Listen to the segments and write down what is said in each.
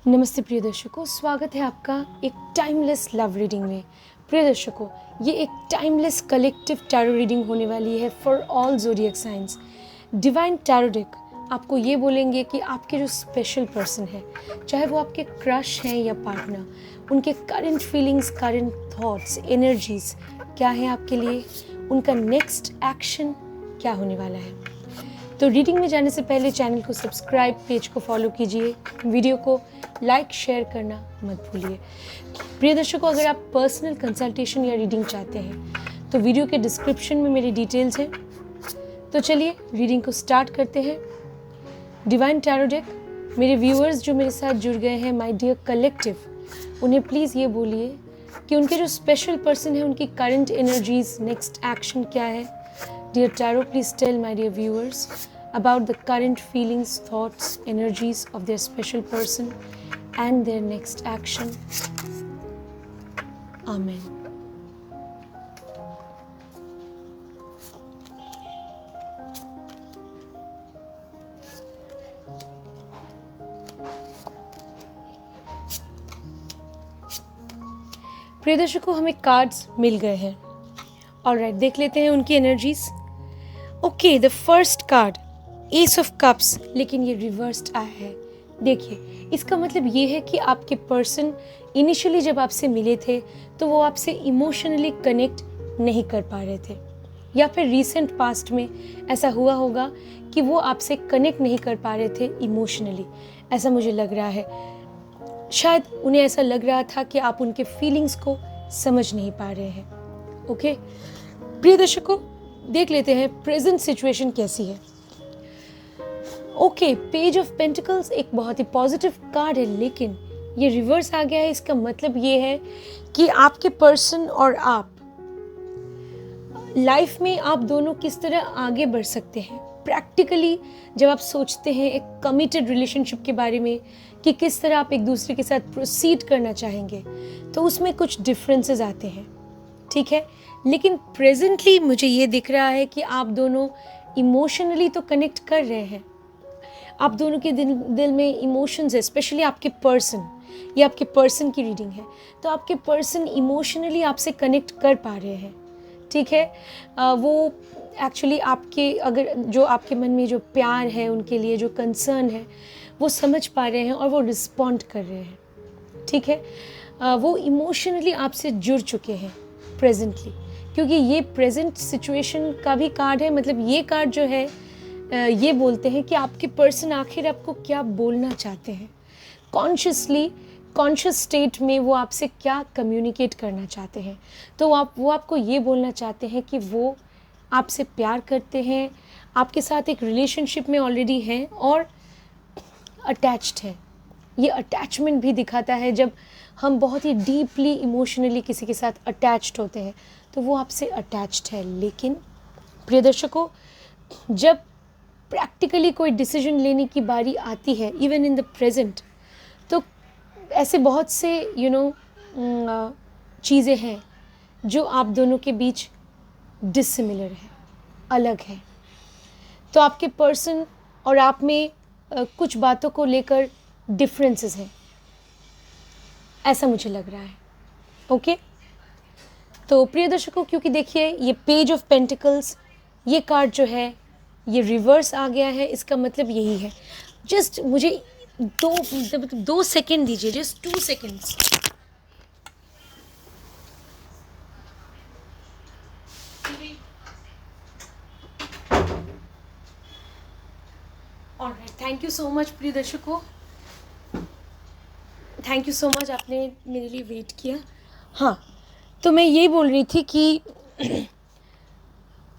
नमस्ते प्रिय दर्शकों, स्वागत है आपका एक टाइमलेस लव रीडिंग में। प्रिय दर्शकों, ये एक टाइमलेस कलेक्टिव टैरो रीडिंग होने वाली है for all zodiac science. Divine tarot deck आपको ये बोलेंगे कि आपके जो स्पेशल पर्सन है, चाहे वो आपके क्रश हैं या पार्टनर, उनके current feelings, current thoughts, energies क्या है आपके लिए, उनका नेक्स्ट एक्शन क्या होने वाला है। तो रीडिंग में जाने से पहले चैनल को सब्सक्राइब, पेज को फॉलो कीजिए, वीडियो को लाइक शेयर करना मत भूलिए। प्रिय दर्शकों, अगर आप पर्सनल कंसल्टेशन या रीडिंग चाहते हैं तो वीडियो के डिस्क्रिप्शन में मेरी डिटेल्स हैं। तो चलिए रीडिंग को स्टार्ट करते हैं। डिवाइन टैरो डेक, मेरे व्यूअर्स जो मेरे साथ जुड़ गए हैं, माय डियर कलेक्टिव, उन्हें प्लीज़ ये बोलिए कि उनके जो स्पेशल पर्सन है, उनकी करंट एनर्जीज, नेक्स्ट एक्शन क्या है। Dear Tarot, please tell my dear viewers about the current feelings, thoughts, energies of their special person and their next action. Amen. प्रिय दर्शकों, हमें कार्ड्स मिल गए हैं। ऑलराइट, देख लेते हैं उनकी energies. Okay, the first card S of cups, लेकिन ये रिवर्स्ड आया है। देखिए, इसका मतलब ये है कि आपके पर्सन इनिशियली जब आपसे मिले थे तो वो आपसे इमोशनली कनेक्ट नहीं कर पा रहे थे, या फिर रीसेंट पास्ट में ऐसा हुआ होगा कि वो आपसे कनेक्ट नहीं कर पा रहे थे इमोशनली, ऐसा मुझे लग रहा है। शायद उन्हें ऐसा लग रहा था कि आप उनके फीलिंग्स को समझ नहीं पा रहे हैं। ओके प्रिय दर्शकों, देख लेते हैं प्रेजेंट सिचुएशन कैसी है। ओके, पेज ऑफ पेंटिकल्स एक बहुत ही पॉजिटिव कार्ड है, लेकिन ये रिवर्स आ गया है। इसका मतलब ये है कि आपके पर्सन और आप लाइफ में आप दोनों किस तरह आगे बढ़ सकते हैं। प्रैक्टिकली जब आप सोचते हैं एक कमिटेड रिलेशनशिप के बारे में कि किस तरह आप एक दूसरे के साथ प्रोसीड करना चाहेंगे, तो उसमें कुछ डिफरेंसेस आते हैं, ठीक है। लेकिन प्रेजेंटली मुझे ये दिख रहा है कि आप दोनों इमोशनली तो कनेक्ट कर रहे हैं। आप दोनों के दिल में इमोशंस है, स्पेशली आपके पर्सन, ये आपके पर्सन की रीडिंग है, तो आपके पर्सन इमोशनली आपसे कनेक्ट कर पा रहे हैं, ठीक है। वो एक्चुअली आपके, अगर जो आपके मन में जो प्यार है उनके लिए, जो कंसर्न है, वो समझ पा रहे हैं और वो रिस्पॉन्ड कर रहे हैं, ठीक है। वो इमोशनली आपसे जुड़ चुके हैं प्रेजेंटली, क्योंकि ये प्रेजेंट सिचुएशन का भी कार्ड है। मतलब ये कार्ड जो है ये बोलते हैं कि आपके पर्सन आखिर आपको क्या बोलना चाहते हैं, कॉन्शियसली, कॉन्शियस स्टेट में वो आपसे क्या कम्युनिकेट करना चाहते हैं। तो वो आपको ये बोलना चाहते हैं कि वो आपसे प्यार करते हैं, आपके साथ एक रिलेशनशिप में ऑलरेडी हैं और अटैच्ड हैं। ये अटैचमेंट भी दिखाता है, जब हम बहुत ही डीपली इमोशनली किसी के साथ अटैच्ड होते हैं तो वो आपसे अटैच्ड है। लेकिन प्रिय दर्शकों, जब प्रैक्टिकली कोई डिसीजन लेने की बारी आती है, इवन इन द प्रेजेंट, तो ऐसे बहुत से चीज़ें हैं जो आप दोनों के बीच डिसिमिलर है, अलग है। तो आपके पर्सन और आप में कुछ बातों को लेकर डिफरेंसेस हैं, ऐसा मुझे लग रहा है। ओके, तो प्रिय दर्शकों, क्योंकि देखिए ये पेज ऑफ पेंटिकल्स, ये कार्ड जो है ये रिवर्स आ गया है, इसका मतलब यही है। जस्ट मुझे दो सेकेंड दीजिए, just 2 seconds. Alright, thank you so much प्रिय दर्शकों, थैंक यू सो मच, आपने मेरे लिए वेट किया। हाँ, तो मैं यही बोल रही थी कि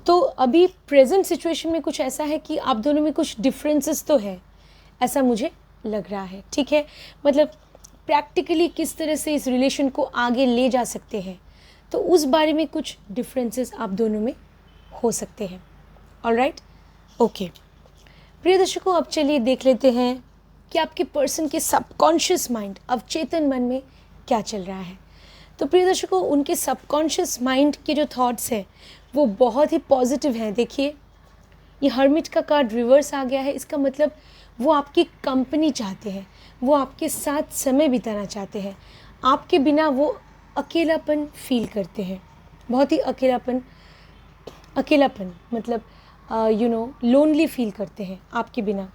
तो अभी प्रेजेंट सिचुएशन में कुछ ऐसा है कि आप दोनों में कुछ डिफरेंसेस तो है, ऐसा मुझे लग रहा है, ठीक है। मतलब प्रैक्टिकली किस तरह से इस रिलेशन को आगे ले जा सकते हैं, तो उस बारे में कुछ डिफरेंसेस आप दोनों में हो सकते हैं। ऑलराइट, ओके प्रिय दर्शकों, अब चलिए देख लेते हैं कि आपके पर्सन के सबकॉन्शियस माइंड, अवचेतन मन में क्या चल रहा है। तो प्रिय दर्शकों, उनके सबकॉन्शियस माइंड के जो थॉट्स हैं वो बहुत ही पॉजिटिव हैं। देखिए, ये हर्मिट का कार्ड रिवर्स आ गया है, इसका मतलब वो आपकी कंपनी चाहते हैं, वो आपके साथ समय बिताना चाहते हैं। आपके बिना वो अकेलापन फील करते हैं, बहुत ही अकेलापन मतलब लोनली फील करते हैं आपके बिना।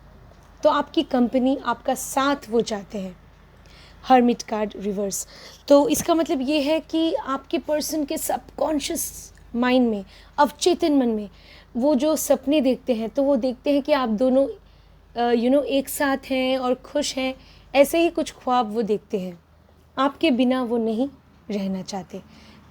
तो आपकी कंपनी, आपका साथ वो चाहते हैं। हर्मिट कार्ड रिवर्स, तो इसका मतलब ये है कि आपके पर्सन के सबकॉन्शियस माइंड में, अवचेतन मन में वो जो सपने देखते हैं, तो वो देखते हैं कि आप दोनों एक साथ हैं और खुश हैं। ऐसे ही कुछ ख्वाब वो देखते हैं, आपके बिना वो नहीं रहना चाहते।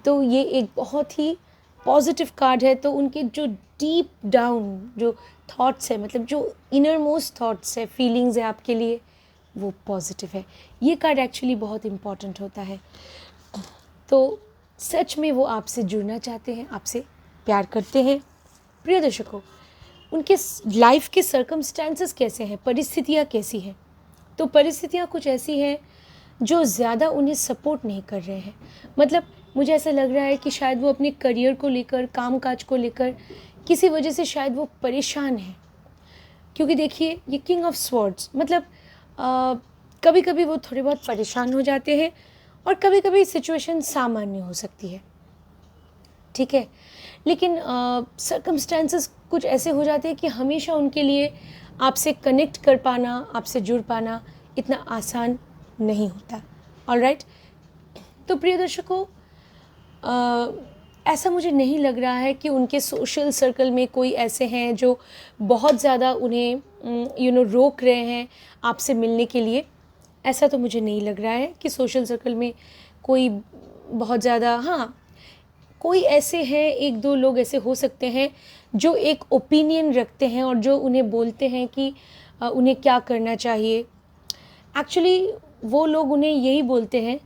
तो ये एक बहुत ही पॉजिटिव कार्ड है। तो उनके जो डीप डाउन जो थॉट्स है, मतलब जो इनर मोस्ट थॉट्स है, फीलिंग्स है आपके लिए, वो पॉजिटिव है। ये कार्ड एक्चुअली बहुत इम्पॉर्टेंट होता है। तो सच में वो आपसे जुड़ना चाहते हैं, आपसे प्यार करते हैं। प्रिय दर्शकों, उनके लाइफ के सर्कमस्टेंसेस कैसे हैं, परिस्थितियाँ कैसी हैं? तो परिस्थितियाँ कुछ ऐसी हैं जो ज़्यादा उन्हें सपोर्ट नहीं कर रहे हैं। मतलब मुझे ऐसा लग रहा है कि शायद वो अपने करियर को लेकर, कामकाज को लेकर किसी वजह से शायद वो परेशान हैं। क्योंकि देखिए, ये किंग ऑफ स्वॉर्ड्स मतलब कभी कभी वो थोड़े बहुत परेशान हो जाते हैं और कभी कभी सिचुएशन सामान्य हो सकती है, ठीक है। लेकिन सर्कमस्टेंसेस कुछ ऐसे हो जाते हैं कि हमेशा उनके लिए आपसे कनेक्ट कर पाना, आपसे जुड़ पाना इतना आसान नहीं होता। ऑलराइट, तो प्रिय दर्शकों, ऐसा मुझे नहीं लग रहा है कि उनके सोशल सर्कल में कोई ऐसे हैं जो बहुत ज़्यादा उन्हें रोक रहे हैं आपसे मिलने के लिए। ऐसा तो मुझे नहीं लग रहा है कि सोशल सर्कल में कोई बहुत ज़्यादा, हाँ कोई ऐसे हैं, एक दो लोग ऐसे हो सकते हैं जो एक ओपिनियन रखते हैं और जो उन्हें बोलते हैं कि उन्हें क्या करना चाहिए। एक्चुअली वो लोग उन्हें यही बोलते हैं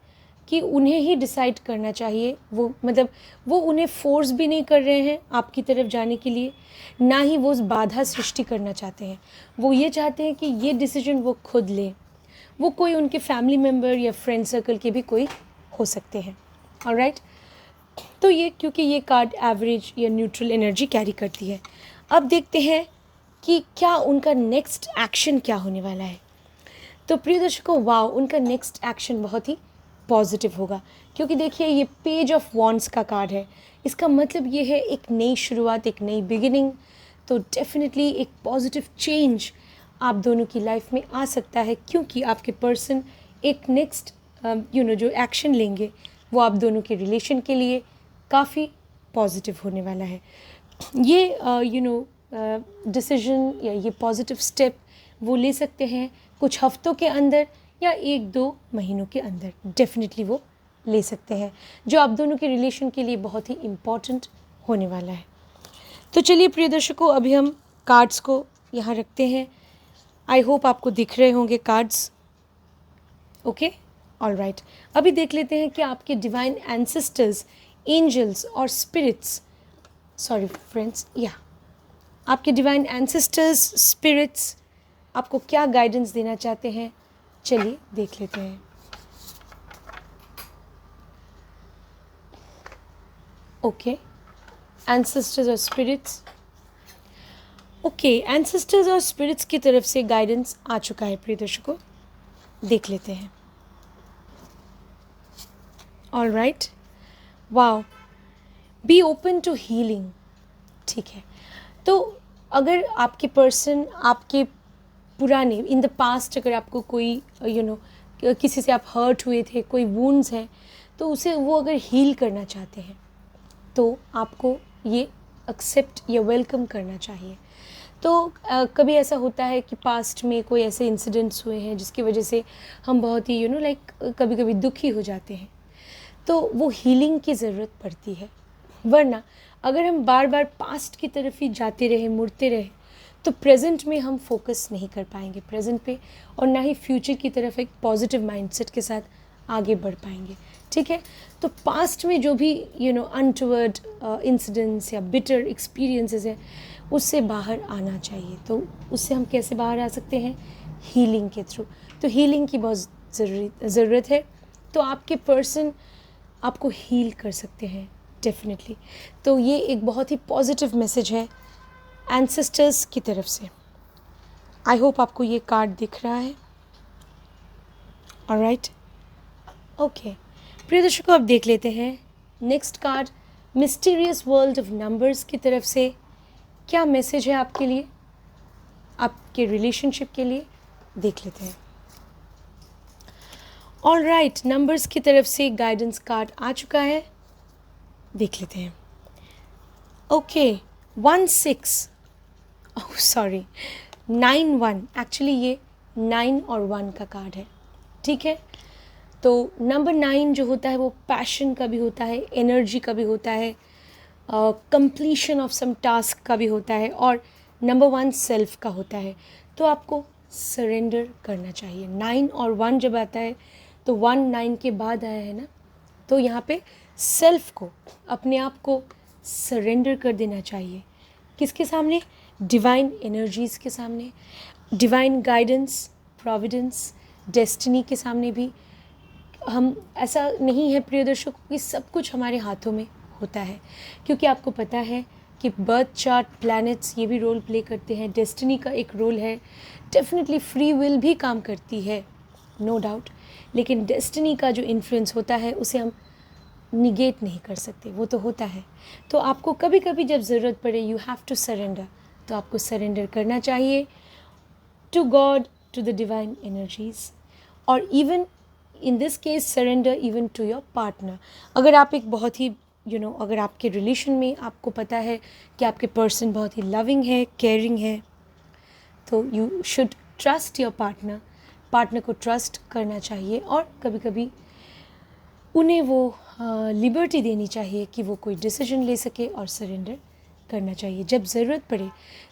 कि उन्हें ही डिसाइड करना चाहिए। वो उन्हें फोर्स भी नहीं कर रहे हैं आपकी तरफ जाने के लिए, ना ही वो बाधा सृष्टि करना चाहते हैं। वो ये चाहते हैं कि ये डिसीजन वो खुद लें। वो कोई उनके फैमिली मेम्बर या फ्रेंड सर्कल के भी कोई हो सकते हैं। ऑलराइट, तो ये क्योंकि ये कार्ड एवरेज या न्यूट्रल एनर्जी कैरी करती है। अब देखते हैं कि क्या उनका नेक्स्ट एक्शन क्या होने वाला है। तो प्रिय दर्शकों, वाओ, उनका नेक्स्ट एक्शन बहुत ही पॉजिटिव होगा। क्योंकि देखिए, ये पेज ऑफ वॉन्ड्स का कार्ड है। इसका मतलब ये है एक नई शुरुआत, एक नई बिगिनिंग। तो डेफिनेटली एक पॉजिटिव चेंज आप दोनों की लाइफ में आ सकता है, क्योंकि आपके पर्सन एक नेक्स्ट जो एक्शन लेंगे वो आप दोनों के रिलेशन के लिए काफ़ी पॉजिटिव होने वाला है। ये डिसीजन या ये पॉजिटिव स्टेप वो ले सकते हैं कुछ हफ्तों के अंदर या 1-2 महीनों के अंदर। डेफिनेटली वो ले सकते हैं, जो आप दोनों के रिलेशन के लिए बहुत ही इम्पॉर्टेंट होने वाला है। तो चलिए प्रिय दर्शकों, अभी हम कार्ड्स को यहाँ रखते हैं। आई होप आपको दिख रहे होंगे कार्ड्स। ओके, ऑलराइट, अभी देख लेते हैं कि आपके डिवाइन एंसेस्टर्स, एंजल्स और स्पिरिट्स, सॉरी फ्रेंड्स, आपके डिवाइन एंसेस्टर्स, स्पिरिट्स आपको क्या गाइडेंस देना चाहते हैं। चलिए देख लेते हैं। ओके, एंसेस्टर्स और स्पिरिट्स। ओके, एंसेस्टर्स और स्पिरिट्स की तरफ से गाइडेंस आ चुका है प्रिय दर्शकों, देख लेते हैं। Alright, wow, be open to healing. ठीक है, तो अगर आपके पर्सन, आपके पुराने इन द पास्ट, अगर आपको कोई किसी से आप हर्ट हुए थे, कोई वुंड्स हैं, तो उसे वो अगर हील करना चाहते हैं तो आपको ये एक्सेप्ट या वेलकम करना चाहिए। तो कभी ऐसा होता है कि पास्ट में कोई ऐसे इंसिडेंट्स हुए हैं जिसकी वजह से हम बहुत ही कभी कभी दुखी हो जाते हैं, तो वो हीलिंग की ज़रूरत पड़ती है। वरना अगर हम बार बार पास्ट की तरफ ही जाते रहे, मुड़ते रहे, तो प्रेजेंट में हम फोकस नहीं कर पाएंगे प्रेजेंट पे, और ना ही फ्यूचर की तरफ एक पॉजिटिव माइंडसेट के साथ आगे बढ़ पाएंगे। ठीक है, तो पास्ट में जो भी अनटुवर्ड इंसिडेंट्स या बिटर एक्सपीरियंसेस हैं, उससे बाहर आना चाहिए। तो उससे हम कैसे बाहर आ सकते हैं? हीलिंग के थ्रू। तो हीलिंग की बहुत ज़रूरत है। तो आपके पर्सन आपको हील कर सकते हैं डेफिनेटली। तो ये एक बहुत ही पॉजिटिव मैसेज है एंसेस्टर्स की तरफ से। आई होप आपको ये कार्ड दिख रहा है। ऑलराइट, ओके प्रिय दर्शकों, अब देख लेते हैं next card mysterious world of numbers की तरफ से क्या मैसेज है आपके लिए, आपके रिलेशनशिप के लिए। देख लेते हैं। ऑलराइट, नंबर्स की तरफ से गाइडेंस कार्ड आ चुका है, देख लेते हैं। ओके 16 सॉरी 91, एक्चुअली ये 9 और 1 का कार्ड है, ठीक है। तो नंबर 9 जो होता है वो पैशन का भी होता है, एनर्जी का भी होता है, कंप्लीशन ऑफ सम टास्क का भी होता है, और नंबर 1 सेल्फ का होता है। तो आपको सरेंडर करना चाहिए। 9 और 1 जब आता है तो 1 9 के बाद आया है ना, तो यहाँ पे सेल्फ को, अपने आप को सरेंडर कर देना चाहिए। किसके सामने? डिवाइन एनर्जीज़ के सामने, डिवाइन गाइडेंस, प्रोविडेंस, डेस्टिनी के सामने भी। हम ऐसा नहीं है प्रिय दर्शकों कि सब कुछ हमारे हाथों में होता है, क्योंकि आपको पता है कि बर्थ चार्ट, प्लैनेट्स ये भी रोल प्ले करते हैं, डेस्टिनी का एक रोल है, डेफिनेटली फ्री विल भी काम करती है, नो डाउट, लेकिन डेस्टिनी का जो इन्फ्लुएंस होता है उसे हम निगेट नहीं कर सकते, वो तो होता है। तो आपको कभी कभी जब ज़रूरत पड़े, यू हैव टू सरेंडर, तो आपको सरेंडर करना चाहिए to God, to the divine energies, और even in this case surrender even to your partner. अगर आप एक बहुत ही अगर आपके रिलेशन में आपको पता है कि आपके पर्सन बहुत ही लविंग है, केयरिंग है, तो you should trust your partner को ट्रस्ट करना चाहिए, और कभी कभी उन्हें वो लिबर्टी देनी चाहिए कि वो कोई डिसीजन ले सके, और सरेंडर करना चाहिए जब ज़रूरत पड़े।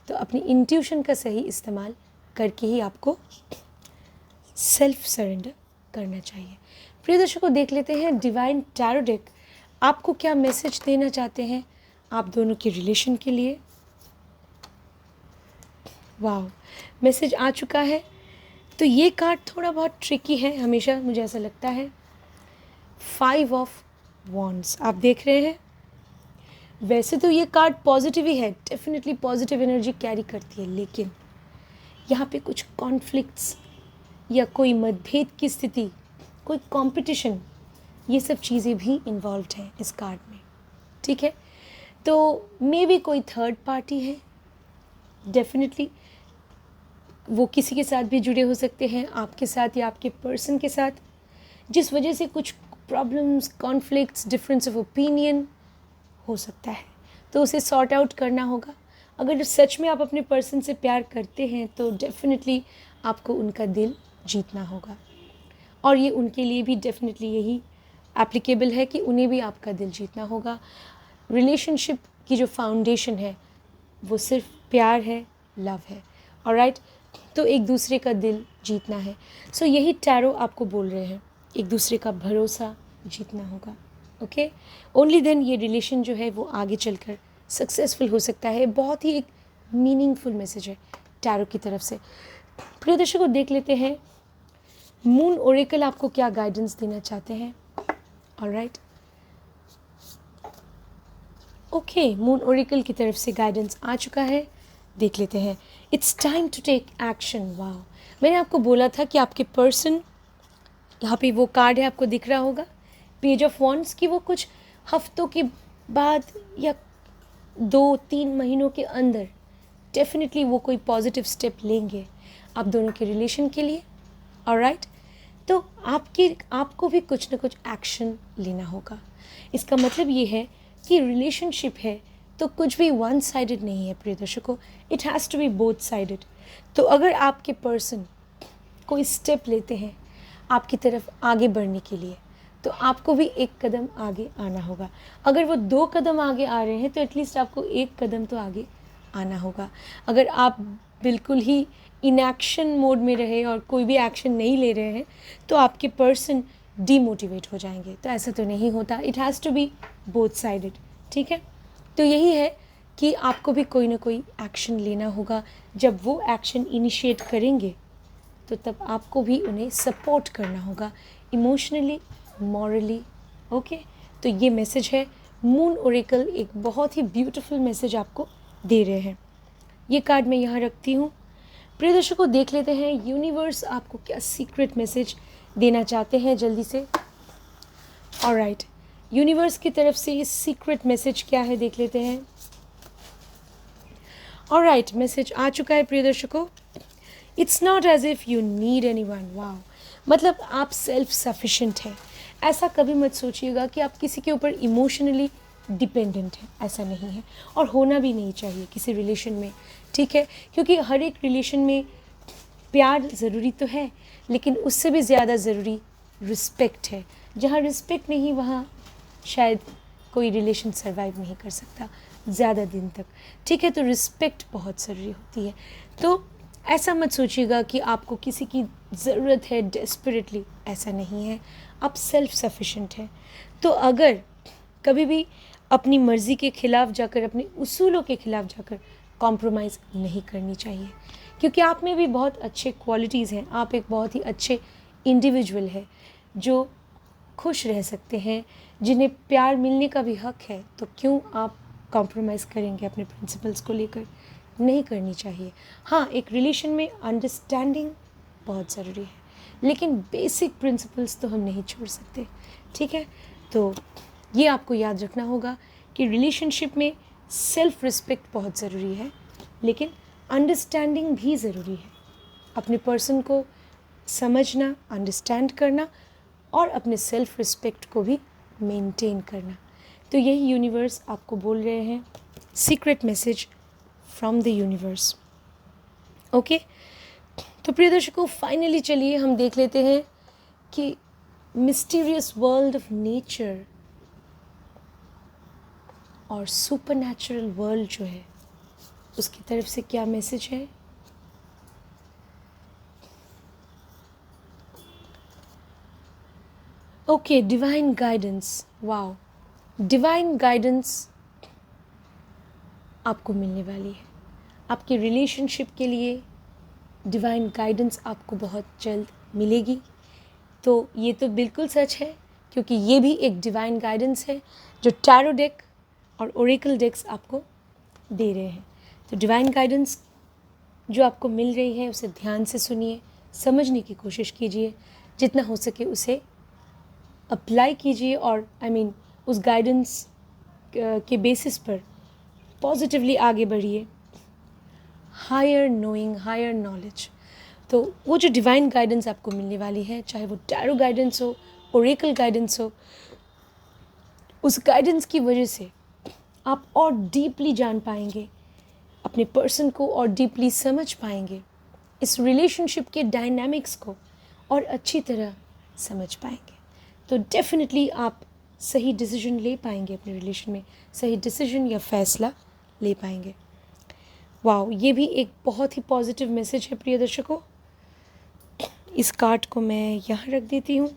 तो अपनी इंट्यूशन का सही इस्तेमाल करके ही आपको सेल्फ सरेंडर करना चाहिए। प्रिय दर्शकों, देख लेते हैं डिवाइन टैरो डेक आपको क्या मैसेज देना चाहते हैं आप दोनों के रिलेशन के लिए। वाह, मैसेज आ चुका है। तो ये कार्ड थोड़ा बहुत ट्रिकी है, हमेशा मुझे ऐसा लगता है। 5 ऑफ वॉन्ड्स आप देख रहे हैं। वैसे तो ये कार्ड पॉजिटिव ही है, डेफिनेटली पॉजिटिव एनर्जी कैरी करती है, लेकिन यहाँ पे कुछ कॉन्फ्लिक्ट्स या कोई मतभेद की स्थिति, कोई कंपटीशन, ये सब चीज़ें भी इन्वॉल्व्ड हैं इस कार्ड में, ठीक है। तो मे बी कोई थर्ड पार्टी है, डेफिनेटली वो किसी के साथ भी जुड़े हो सकते हैं, आपके साथ या आपके पर्सन के साथ, जिस वजह से कुछ problems, conflicts, difference of opinion हो सकता है, तो उसे सॉर्ट आउट करना होगा। अगर सच में आप अपने पर्सन से प्यार करते हैं तो डेफिनेटली आपको उनका दिल जीतना होगा, और ये उनके लिए भी डेफिनेटली यही एप्लीकेबल है कि उन्हें भी आपका दिल जीतना होगा। रिलेशनशिप की जो फाउंडेशन है वो सिर्फ प्यार है, लव है, ऑलराइट। तो एक दूसरे का दिल जीतना है। सो यही टैरो आपको बोल रहे हैं, एक दूसरे का भरोसा जीतना होगा, ओके। ओनली देन ये रिलेशन जो है वो आगे चलकर सक्सेसफुल हो सकता है। बहुत ही एक मीनिंगफुल मैसेज है टैरो की तरफ से। प्रिय दर्शकों, देख लेते हैं मून ओरेकल आपको क्या गाइडेंस देना चाहते हैं। ऑलराइट, ओके, मून ओरेकल की तरफ से गाइडेंस आ चुका है, देख लेते हैं। It's time to take action. वाह, मैंने आपको बोला था कि आपके पर्सन, यहाँ पे वो कार्ड है आपको दिख रहा होगा, पेज ऑफ वॉन्ड्स, की वो कुछ हफ्तों के बाद या 2-3 महीनों के अंदर डेफिनेटली वो कोई पॉजिटिव स्टेप लेंगे आप दोनों के रिलेशन के लिए, ऑलराइट। तो आपको भी कुछ ना कुछ एक्शन लेना होगा। इसका मतलब ये है कि रिलेशनशिप है तो कुछ भी वन साइडेड नहीं है प्रिय दर्शकों, it has to be both sided. तो अगर आपके पर्सन कोई स्टेप लेते हैं आपकी तरफ आगे बढ़ने के लिए, तो आपको भी एक कदम आगे आना होगा। अगर वो 2 कदम आगे आ रहे हैं तो एटलीस्ट आपको 1 कदम तो आगे आना होगा। अगर आप बिल्कुल ही इनएक्शन मोड में रहे और कोई भी एक्शन नहीं ले रहे हैं तो आपके पर्सन डीमोटिवेट हो जाएंगे। तो ऐसा तो नहीं होता, it has to be both sided, ठीक है। तो यही है कि आपको भी कोई ना कोई एक्शन लेना होगा। जब वो एक्शन इनिशिएट करेंगे तो तब आपको भी उन्हें सपोर्ट करना होगा इमोशनली, मॉरली, ओके। तो ये मैसेज है, मून ओरेकल एक बहुत ही ब्यूटीफुल मैसेज आपको दे रहे हैं। ये कार्ड मैं यहाँ रखती हूँ। प्रिय दर्शकों, देख लेते हैं यूनिवर्स आपको क्या सीक्रेट मैसेज देना चाहते हैं जल्दी से। ऑलराइट, यूनिवर्स की तरफ से ये सीक्रेट मैसेज क्या है देख लेते हैं। ऑलराइट, मैसेज आ चुका है प्रिय दर्शकों। It's not as if you need anyone. Wow, मतलब आप सेल्फ सफिशिएंट हैं। ऐसा कभी मत सोचिएगा कि आप किसी के ऊपर इमोशनली डिपेंडेंट हैं, ऐसा नहीं है और होना भी नहीं चाहिए किसी रिलेशन में, ठीक है। क्योंकि हर एक रिलेशन में प्यार ज़रूरी तो है, लेकिन उससे भी ज़्यादा ज़रूरी रिस्पेक्ट है। जहाँ रिस्पेक्ट नहीं वहाँ शायद कोई रिलेशन सर्वाइव नहीं कर सकता ज़्यादा दिन तक, ठीक है। तो रिस्पेक्ट बहुत ज़रूरी होती है। तो ऐसा मत सोचिएगा कि आपको किसी की ज़रूरत है डेस्परेटली, ऐसा नहीं है। आप सेल्फ सफिशिएंट हैं। तो अगर कभी भी अपनी मर्ज़ी के ख़िलाफ़ जाकर, अपने उसूलों के ख़िलाफ़ जाकर कॉम्प्रोमाइज़ नहीं करनी चाहिए, क्योंकि आप में भी बहुत अच्छे क्वालिटीज़ हैं। आप एक बहुत ही अच्छे इंडिविजुअल है जो खुश रह सकते हैं, जिन्हें प्यार मिलने का भी हक है। तो क्यों आप कॉम्प्रोमाइज़ करेंगे अपने प्रिंसिपल्स को लेकर? नहीं करनी चाहिए। हाँ, एक रिलेशन में अंडरस्टैंडिंग बहुत ज़रूरी है, लेकिन बेसिक प्रिंसिपल्स तो हम नहीं छोड़ सकते, ठीक है। तो ये आपको याद रखना होगा कि रिलेशनशिप में सेल्फ रिस्पेक्ट बहुत ज़रूरी है, लेकिन अंडरस्टैंडिंग भी ज़रूरी है। अपने पर्सन को समझना, अंडरस्टैंड करना और अपने सेल्फ रिस्पेक्ट को भी मेंटेन करना। तो यही यूनिवर्स आपको बोल रहे हैं, secret message from the universe. Okay, तो प्रिय दर्शकों, फाइनली चलिए हम देख लेते हैं कि मिस्टीरियस वर्ल्ड ऑफ नेचर और सुपरनैचुरल वर्ल्ड जो है उसकी तरफ से क्या मैसेज है। Okay, divine guidance. Wow, divine guidance आपको मिलने वाली है। आपके रिलेशनशिप के लिए डिवाइन गाइडेंस आपको बहुत जल्द मिलेगी। तो ये तो बिल्कुल सच है, क्योंकि ये भी एक डिवाइन गाइडेंस है जो टैरो डेक और ओरेकल डेक्स आपको दे रहे हैं। तो डिवाइन गाइडेंस जो आपको मिल रही है उसे ध्यान से सुनिए, समझने की कोशिश कीजिए, जितना हो सके उसे अप्लाई कीजिए और उस गाइडेंस के बेसिस पर पॉजिटिवली आगे बढ़िए। Higher knowing, higher knowledge. तो वो जो डिवाइन गाइडेंस आपको मिलने वाली है, चाहे वो टैरो गाइडेंस हो, ओरेकल गाइडेंस हो, उस गाइडेंस की वजह से आप और डीपली जान पाएंगे अपने पर्सन को, और डीपली समझ पाएंगे इस रिलेशनशिप के डायनामिक्स को, और अच्छी तरह समझ पाएंगे। तो डेफिनेटली आप सही डिसीजन ले पाएंगे अपने रिलेशन में, सही डिसीजन या फैसला ले पाएंगे। वाओ, ये भी एक बहुत ही पॉजिटिव मैसेज है प्रिय दर्शकों। इस कार्ड को मैं यहाँ रख देती हूँ।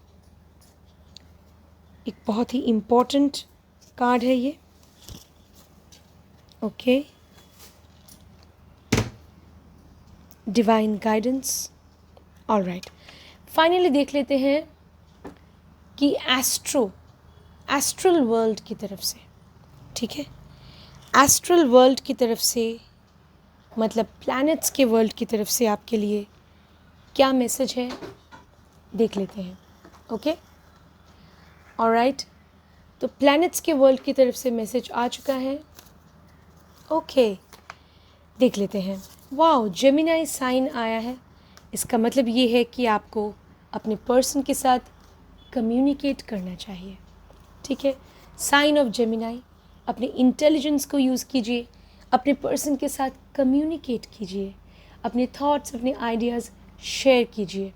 एक बहुत ही इम्पोर्टेंट कार्ड है ये। Okay, divine guidance. Alright, finally देख लेते हैं कि एस्ट्रल वर्ल्ड की तरफ से, ठीक है, एस्ट्रल वर्ल्ड की तरफ से मतलब प्लैनेट्स के वर्ल्ड की तरफ से आपके लिए क्या मैसेज है देख लेते हैं। ओके, ऑलराइट, तो प्लैनेट्स के वर्ल्ड की तरफ से मैसेज आ चुका है। ओके, देख लेते हैं। वाओ, जेमिनाई साइन आया है। इसका मतलब ये है कि आपको अपने पर्सन के साथ कम्युनिकेट करना चाहिए, ठीक है। साइन ऑफ जेमिनाई, अपने इंटेलिजेंस को यूज़ कीजिए, अपने पर्सन के साथ कम्युनिकेट कीजिए, अपने थॉट्स, अपने आइडियाज़ शेयर कीजिए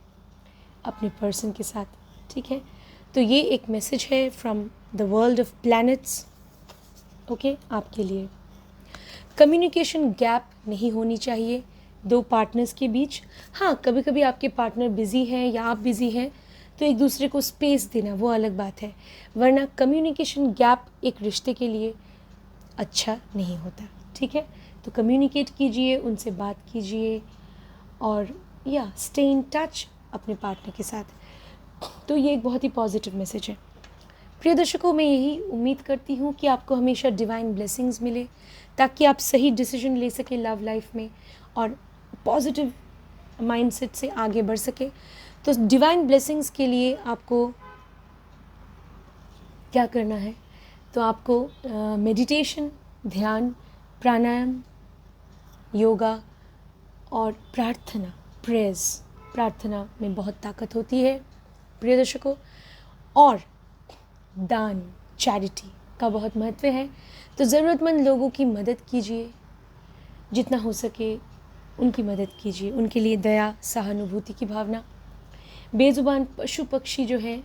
अपने पर्सन के साथ, ठीक है। तो ये एक मैसेज है from the world of planets, okay, आपके लिए। कम्युनिकेशन गैप नहीं होनी चाहिए दो पार्टनर्स के बीच। हाँ, कभी कभी आपके पार्टनर बिज़ी हैं या आप बिज़ी हैं, तो एक दूसरे को स्पेस देना वो अलग बात है, वरना कम्युनिकेशन गैप एक रिश्ते के लिए अच्छा नहीं होता, ठीक है। तो कम्युनिकेट कीजिए, उनसे बात कीजिए और या स्टे इन टच अपने पार्टनर के साथ। तो ये एक बहुत ही पॉजिटिव मैसेज है। प्रिय दर्शकों, मैं यही उम्मीद करती हूँ कि आपको हमेशा डिवाइन ब्लेसिंग्स मिले, ताकि आप सही डिसीजन ले सकें लव लाइफ में और पॉजिटिव माइंडसेट से आगे बढ़ सके। तो डिवाइन ब्लेसिंग्स के लिए आपको क्या करना है, तो आपको मेडिटेशन, ध्यान, प्राणायाम, योगा और प्रार्थना, प्रेयर्स, प्रार्थना में बहुत ताकत होती है प्रिय दर्शकों। और दान, चैरिटी का बहुत महत्व है। तो ज़रूरतमंद लोगों की मदद कीजिए, जितना हो सके उनकी मदद कीजिए, उनके लिए दया, सहानुभूति की भावना। बेज़ुबान पशु पक्षी जो हैं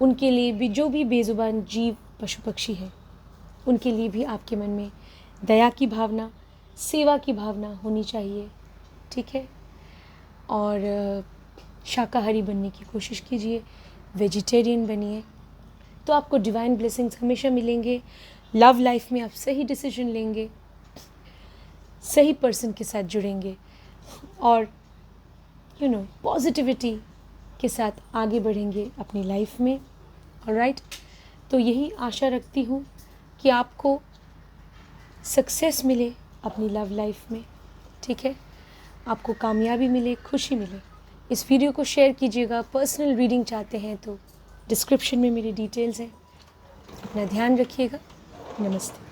उनके लिए भी, जो भी बेज़ुबान जीव पशु पक्षी है उनके लिए भी आपके मन में दया की भावना, सेवा की भावना होनी चाहिए, ठीक है। और शाकाहारी बनने की कोशिश कीजिए, वेजिटेरियन बनिए, तो आपको डिवाइन ब्लेसिंग्स हमेशा मिलेंगे। लव लाइफ में आप सही डिसीजन लेंगे, सही पर्सन के साथ जुड़ेंगे और पॉजिटिविटी के साथ आगे बढ़ेंगे अपनी लाइफ में। ऑलराइट, तो यही आशा रखती हूँ कि आपको सक्सेस मिले अपनी लव लाइफ में, ठीक है, आपको कामयाबी मिले, खुशी मिले। इस वीडियो को शेयर कीजिएगा। पर्सनल रीडिंग चाहते हैं तो डिस्क्रिप्शन में मेरी डिटेल्स हैं। अपना ध्यान रखिएगा। नमस्ते।